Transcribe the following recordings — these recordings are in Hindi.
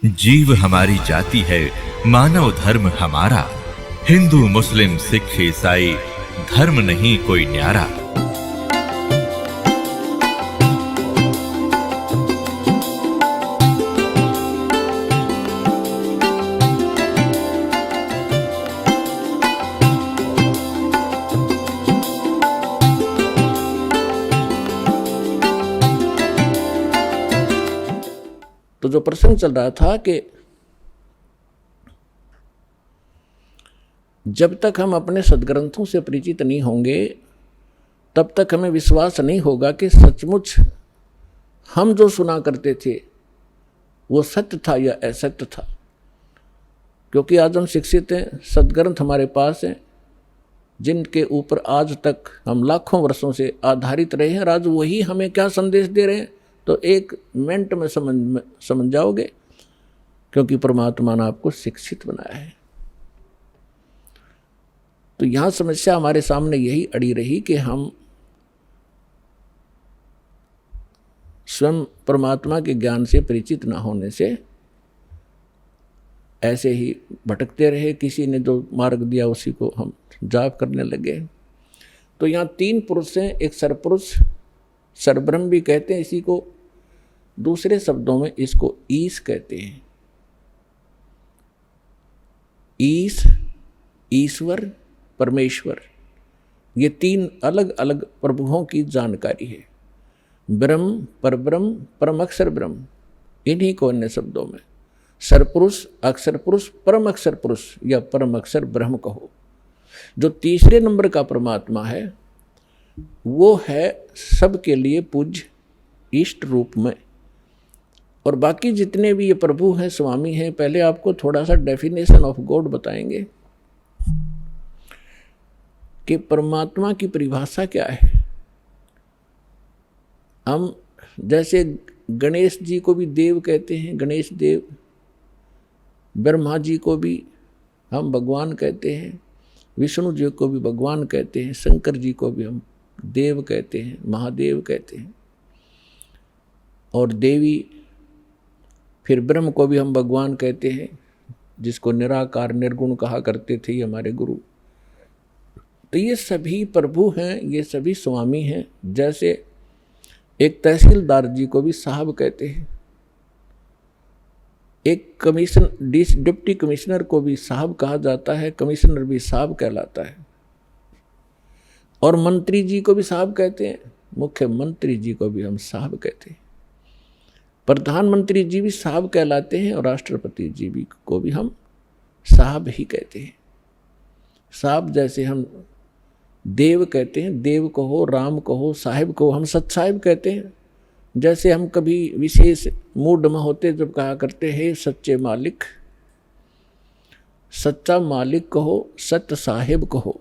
जीव हमारी जाति है, मानव धर्म हमारा। हिंदू मुस्लिम सिख ईसाई धर्म नहीं कोई न्यारा। तो जो प्रसंग चल रहा था कि जब तक हम अपने सद्ग्रंथों से परिचित नहीं होंगे तब तक हमें विश्वास नहीं होगा कि सचमुच हम जो सुना करते थे वो सत्य था या असत्य था। क्योंकि आज हम शिक्षित हैं, सद्ग्रंथ हमारे पास हैं, जिनके ऊपर आज तक हम लाखों वर्षों से आधारित रहे हैं, और आज वही हमें क्या संदेश दे रहे हैं तो एक मिनट में समझ जाओगे, क्योंकि परमात्मा ने आपको शिक्षित बनाया है। तो यहां समस्या हमारे सामने यही अड़ी रही कि हम स्वयं परमात्मा के ज्ञान से परिचित न होने से ऐसे ही भटकते रहे। किसी ने जो मार्ग दिया उसी को हम जाप करने लगे। तो यहाँ तीन पुरुष हैं, एक सरपुरुष, सरब्रह्म भी कहते हैं इसी को, दूसरे शब्दों में इसको ईश कहते हैं। ईश, ईश्वर, परमेश्वर, ये तीन अलग अलग प्रभुओं की जानकारी है। ब्रह्म, परब्रह्म, परम अक्षर ब्रह्म, इन्हीं को अन्य शब्दों में सरपुरुष, अक्षर पुरुष, परम अक्षर पुरुष या परम अक्षर ब्रह्म कहो। जो तीसरे नंबर का परमात्मा है वो है सबके लिए पूज्य इष्ट रूप में। और बाकी जितने भी ये प्रभु हैं, स्वामी हैं, पहले आपको थोड़ा सा डेफिनेशन ऑफ गॉड बताएंगे कि परमात्मा की परिभाषा क्या है। हम जैसे गणेश जी को भी देव कहते हैं, गणेश देव, ब्रह्मा जी को भी हम भगवान कहते हैं, विष्णु जी को भी भगवान कहते हैं, शंकर जी को भी हम देव कहते हैं, महादेव कहते हैं, और देवी, फिर ब्रह्म को भी हम भगवान कहते हैं, जिसको निराकार निर्गुण कहा करते थे ये हमारे गुरु। तो ये सभी प्रभु हैं, ये सभी स्वामी हैं। जैसे एक तहसीलदार जी को भी साहब कहते हैं, एक डिप्टी कमिश्नर को भी साहब कहा जाता है, कमिश्नर भी साहब कहलाता है, और मंत्री जी को भी साहब कहते हैं, मुख्यमंत्री जी को भी हम साहब कहते हैं, प्रधानमंत्री जी भी साहब कहलाते हैं, और राष्ट्रपति जी भी को भी हम साहब ही कहते हैं। साहब जैसे हम देव कहते हैं, देव कहो, राम कहो, साहिब को हम सत्साहिब कहते हैं। जैसे हम कभी विशेष मूड में होते जब कहा करते हैं सच्चे मालिक, सच्चा मालिक कहो, सत्य साहिब कहो।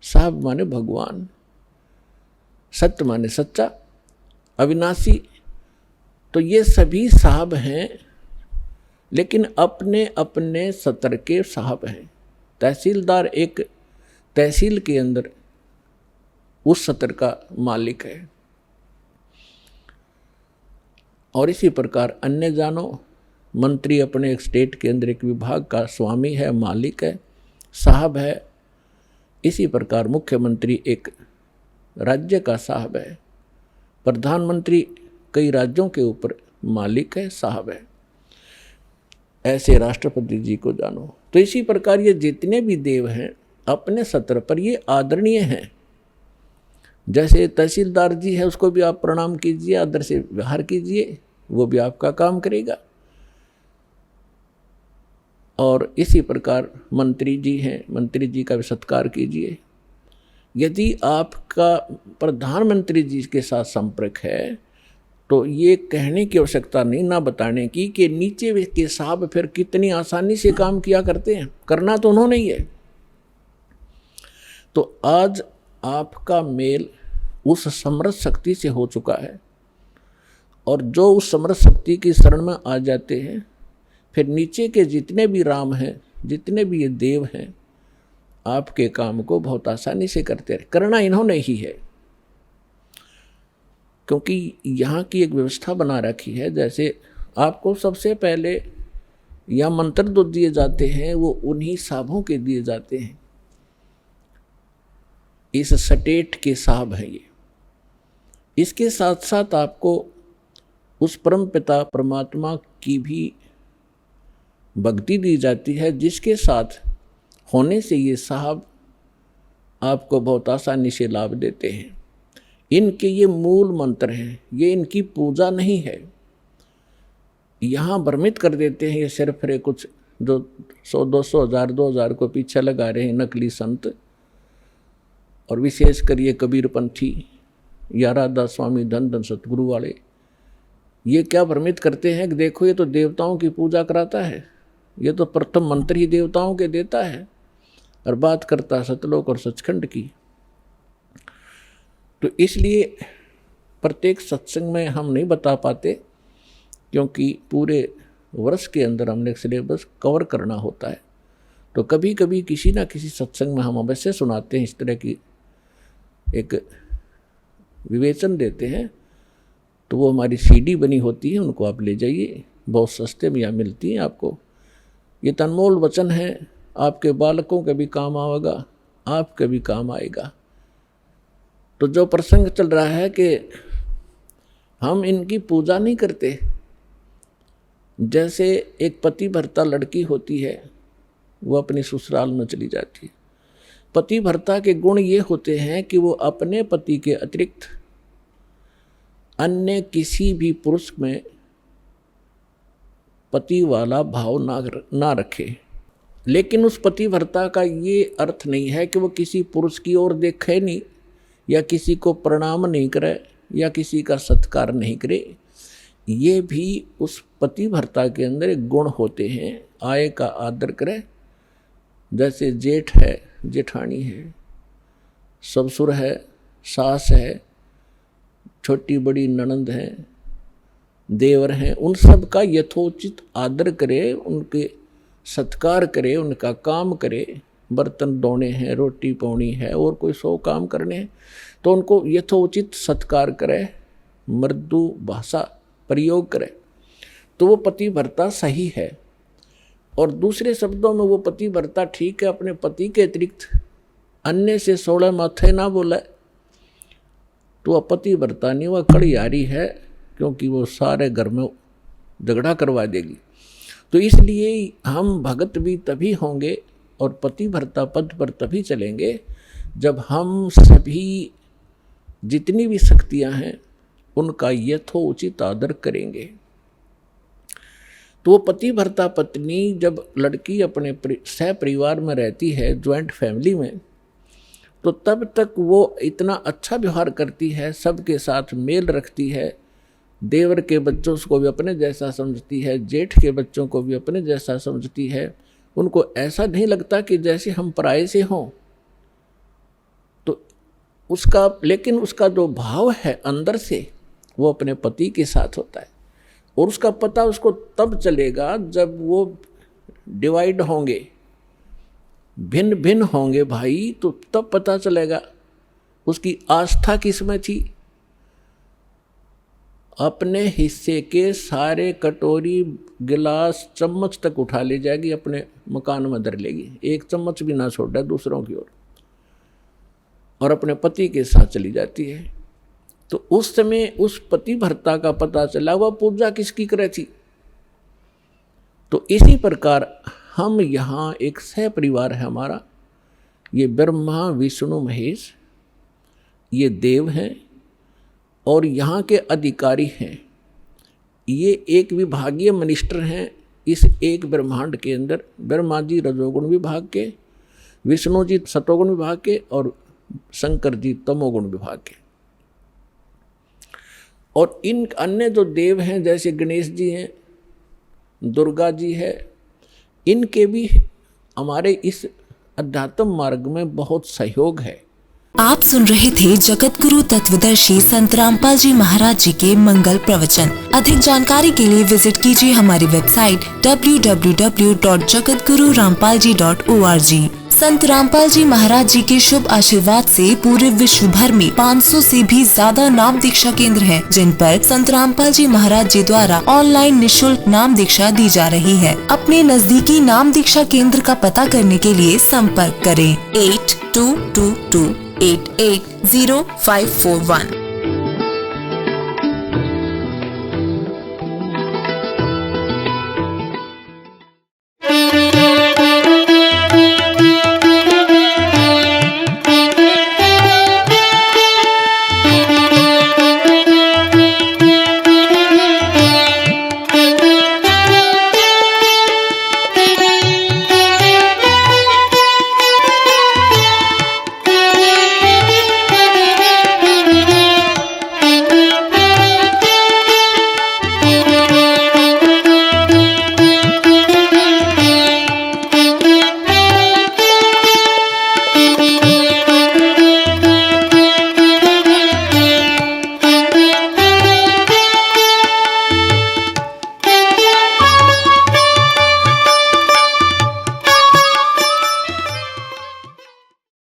साहब माने भगवान, सत्य माने सच्चा, अविनाशी। तो ये सभी साहब हैं, लेकिन अपने अपने सत्र के साहब हैं। तहसीलदार एक तहसील के अंदर उस सत्र का मालिक है, और इसी प्रकार अन्य जानो, मंत्री अपने एक स्टेट के अंदर एक विभाग का स्वामी है, मालिक है, साहब है। इसी प्रकार मुख्यमंत्री एक राज्य का साहब है, प्रधानमंत्री कई राज्यों के ऊपर मालिक है, साहब है। ऐसे राष्ट्रपति जी को जानो। तो इसी प्रकार ये जितने भी देव हैं अपने सत्र पर ये आदरणीय हैं। जैसे तहसीलदार जी है, उसको भी आप प्रणाम कीजिए, आदर से व्यवहार कीजिए, वो भी आपका काम करेगा। और इसी प्रकार मंत्री जी हैं, मंत्री जी का भी सत्कार कीजिए। यदि आपका प्रधानमंत्री जी के साथ संपर्क है तो ये कहने की आवश्यकता नहीं, ना बताने की, कि नीचे के साहब फिर कितनी आसानी से काम किया करते हैं, करना तो उन्होंने ही है। तो आज आपका मेल उस समर्थ शक्ति से हो चुका है, और जो उस समर्थ शक्ति की शरण में आ जाते हैं, फिर नीचे के जितने भी राम हैं, जितने भी ये देव हैं, आपके काम को बहुत आसानी से करते रहे। करना इन्होंने ही है, क्योंकि यहाँ की एक व्यवस्था बना रखी है। जैसे आपको सबसे पहले या मंत्र जो दिए जाते हैं वो उन्हीं साहबों के दिए जाते हैं। इस स्टेट के साहब हैं ये। इसके साथ साथ आपको उस परम पिता परमात्मा की भी भक्ति दी जाती है, जिसके साथ होने से ये साहब आपको बहुत आसानी से लाभ देते हैं। इनके ये मूल मंत्र हैं, ये इनकी पूजा नहीं है। यहाँ भ्रमित कर देते हैं ये सिर्फ कुछ जो 100, 200, 1000, 2000 को पीछे लगा रहे हैं नकली संत, और विशेषकर ये कबीरपंथी या राधा स्वामी धन धन सतगुरु वाले, ये क्या भ्रमित करते हैं कि देखो ये तो देवताओं की पूजा कराता है, ये तो प्रथम मंत्र ही देवताओं के देता है, और बात करता सतलोक और सचखंड की। तो इसलिए प्रत्येक सत्संग में हम नहीं बता पाते, क्योंकि पूरे वर्ष के अंदर हमने सिलेबस कवर करना होता है। तो कभी कभी किसी ना किसी सत्संग में हम अवश्य सुनाते हैं, इस तरह की एक विवेचन देते हैं। तो वो हमारी सीडी बनी होती है, उनको आप ले जाइए, बहुत सस्ते में यहाँ मिलती हैं आपको। ये तनमोल वचन है, आपके बालकों के भी काम आएगा, आपके भी काम आएगा। तो जो प्रसंग चल रहा है कि हम इनकी पूजा नहीं करते, जैसे एक पति भर्ता लड़की होती है, वो अपनी ससुराल में चली जाती है। पति भर्ता के गुण ये होते हैं कि वो अपने पति के अतिरिक्त अन्य किसी भी पुरुष में पति वाला भाव ना रखे। लेकिन उस पतिव्रता का ये अर्थ नहीं है कि वो किसी पुरुष की ओर देखे नहीं, या किसी को प्रणाम नहीं करे, या किसी का सत्कार नहीं करे। ये भी उस पतिव्रता के अंदर एक गुण होते हैं। आय का आदर करे, जैसे जेठ है, जेठानी है, ससुर है, सास है, छोटी बड़ी ननंद है, देवर हैं, उन सब का यथोचित आदर करे, उनके सत्कार करे, उनका काम करे। बर्तन धोने हैं, रोटी पौनी है, और कोई 100 काम करने हैं, तो उनको यथोचित सत्कार करे, मृदु भाषा प्रयोग करे, तो वो पतिव्रता सही है। और दूसरे शब्दों में वो पतिव्रता ठीक है, अपने पति के अतिरिक्त अन्य से 16 माथे ना बोले, तो वह पतिव्रता नहीं, वह कड़ियारी है, क्योंकि वो सारे घर में झगड़ा करवा देगी। तो इसलिए हम भगत भी तभी होंगे और पतिव्रता पद पर तभी चलेंगे जब हम सभी जितनी भी शक्तियां हैं उनका यथोचित आदर करेंगे। तो वो पतिव्रता पत्नी जब लड़की अपने सह परिवार में रहती है, ज्वाइंट फैमिली में, तो तब तक वो इतना अच्छा व्यवहार करती है, सबके साथ मेल रखती है, देवर के बच्चों को भी अपने जैसा समझती है, जेठ के बच्चों को भी अपने जैसा समझती है। उनको ऐसा नहीं लगता कि जैसे हम पराये से हों। तो लेकिन उसका जो भाव है अंदर से, वो अपने पति के साथ होता है। और उसका पता उसको तब चलेगा जब वो डिवाइड होंगे, भिन्न भिन्न होंगे भाई, तो तब पता चलेगा उसकी आस्था किसमें थी। अपने हिस्से के सारे कटोरी गिलास चम्मच तक उठा ले जाएगी, अपने मकान में धर लेगी, एक चम्मच भी ना छोड़ है दूसरों की ओर, और अपने पति के साथ चली जाती है। तो उस समय उस पतिव्रता का पता चला वह पूजा किसकी करे थी। तो इसी प्रकार हम यहाँ एक सह परिवार है हमारा, ये ब्रह्मा विष्णु महेश, ये देव हैं और यहाँ के अधिकारी हैं। ये एक विभागीय मिनिस्टर हैं इस एक ब्रह्मांड के अंदर। ब्रह्मा जी रजोगुण विभाग के, विष्णु जी सतोगुण विभाग के, और शंकर जी तमोगुण विभाग के। और इन अन्य जो देव हैं जैसे गणेश जी हैं, दुर्गा जी है, इनके भी हमारे इस अध्यात्म मार्ग में बहुत सहयोग है। आप सुन रहे थे जगत गुरु तत्वदर्शी संत रामपाल जी महाराज जी के मंगल प्रवचन। अधिक जानकारी के लिए विजिट कीजिए हमारी वेबसाइट www.jagatgururampalji.org। संत रामपाल जी महाराज जी के शुभ आशीर्वाद से पूरे विश्व भर में 500 से भी ज्यादा नाम दीक्षा केंद्र हैं, जिन पर संत रामपाल जी महाराज जी द्वारा ऑनलाइन निशुल्क नाम दीक्षा दी जा रही है। अपने नजदीकी नाम दीक्षा केंद्र का पता करने के लिए संपर्क करें 8222880541।